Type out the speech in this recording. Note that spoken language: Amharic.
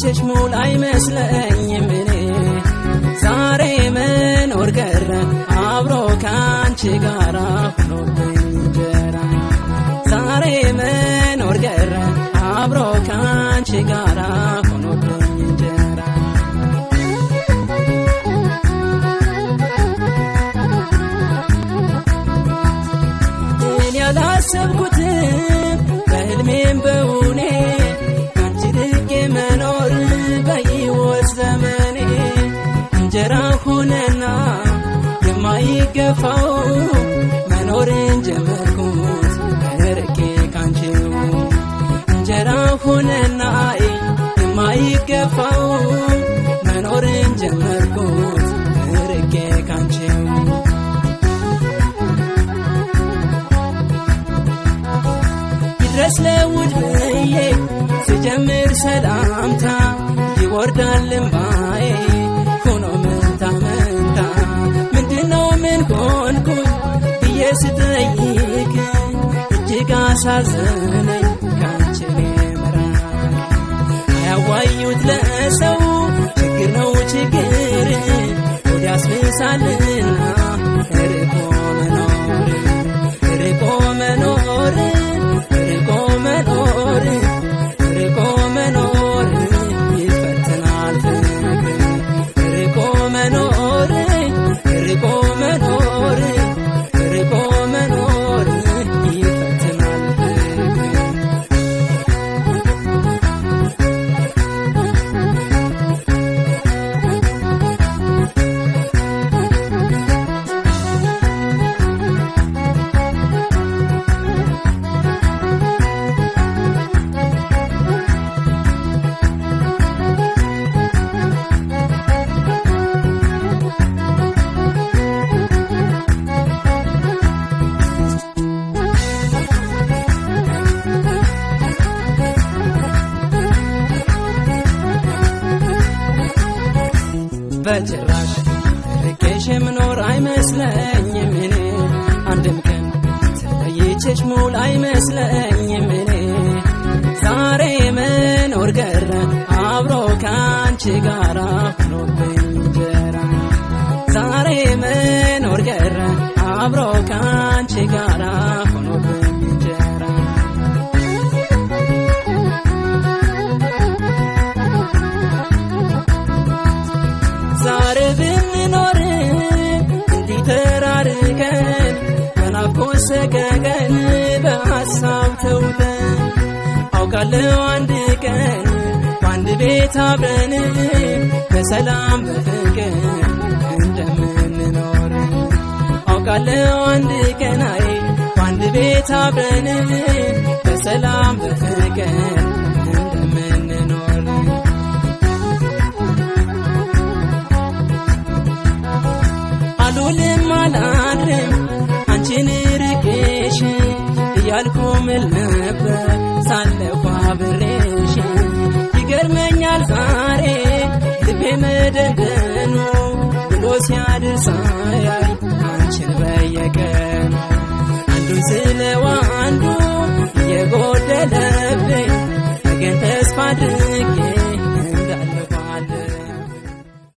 ተለይቼሽ ሙሉ አይመስለኝም እኔ ዛሬ መኖር ቀረ አብሮ ካንቺ ጋራ ሆኖብኝ እንጀራ ዛሬ መኖር ቀረ አብሮ ካንቺ ጋራ ሆኖብኝ እንጀራ እኔ ያላሰብኩትም በሕልሜም በውኔ ካንቺ ርቄ መኖር በሕይወት ዘመኔ እንጀራ ሆነና የማይገፋው መኖርን ጀመርኩት ርቄ ካንቺው እንጀራ ሆነና የማይገፋው መኖርን ጀመርኩት ርቄ ካንቺው ይድረስ ለውድ ብዬ ስጀምር ሰላምታ ይወርዳል እምባዬ ሆኖ መንታ መንታ ምንድነው ምን ሆንኩኝ ብዬ ስጠይቅ እጅግ አሳዘነኝ ካንቺ መራቅ አያዋዩት ለሰው ችግር ነው ችግር ወደ ያስብሳልና ርቆ መኖር ርቆ መኖር ርቆ መኖር ርቆ መኖር ይፈትናል ፍቅር ርቆ መኖር ርቆ መኖር ርቆ መኖር ይፈትናል ፍቅር በጭራሽ ርቄሽ የምኖር አይመስለኝም እኔ አንድም ቀን ተለይቼሽ ሙሉ አይመስለኝም እኔ ዛሬ መኖር ቀረ አብሮ ካንቺ ጋራ ሆኖብኝ እንጀራ ዛሬ መኖር ቀረ አብሮ ካንቺ ጋራ ሆኖብኝ እንጀራ ዛሬ ብንኖር እንዲህ ተራርቀን በናፍቆት ሰቀቀን በሐሳብ ተውጠን አውቃለሁ አንድ ቀን በአንድ ቤት አብረን በሰላም በፍቅር እንደምንኖር አውቃለሁ አንድ ቀን በአንድ ቤት አብረን በሰላም በፍቅር እንደምንኖር አልውልም አላድርም አንቺን ርቄሽ እያልኩ ምል ነበር